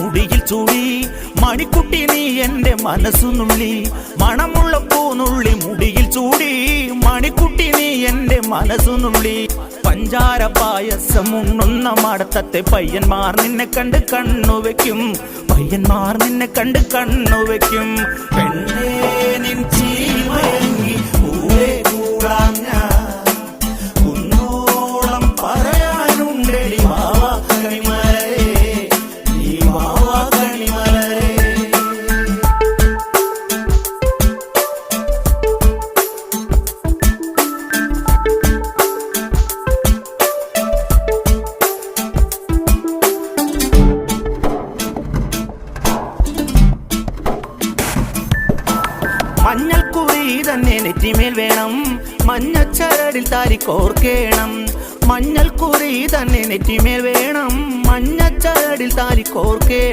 മുടിയിൽ ചൂടി മണിക്കുട്ടി നീ എന്റെ മനസ്സുനുള്ളി മണമുള്ള പൂനുള്ളി മുടിയിൽ ചൂടി മണിക്കുട്ടി നീ എന്റെ മനസ്സുനുള്ളി പഞ്ചാര പായസം ഉണ്ണുന്ന മടത്തത്തെ പയ്യന്മാർ നിന്നെ കണ്ട് കണ്ണുവെക്കും പയ്യന്മാർ നിന്നെ കണ്ട് കണ്ണുവെക്കും പെണ്ണേ നിൻ ചീമയങ്ങി കൂടെ കൂടാം ഞാൻ കുന്നോളം പറയാനുണ്ടടി വാവാ കണിമലരേ നീ വാവാ കണിമലരേ. മഞ്ഞൾക്കുറി തന്നെ നെറ്റിമേൽ വേണം മഞ്ഞച്ചരടിൽ താരി കോർക്കേണം മഞ്ഞൾക്കുറി തന്നെ നെറ്റിമേൽ വേണം മഞ്ഞച്ചരടിൽ താരി കോർക്കേണം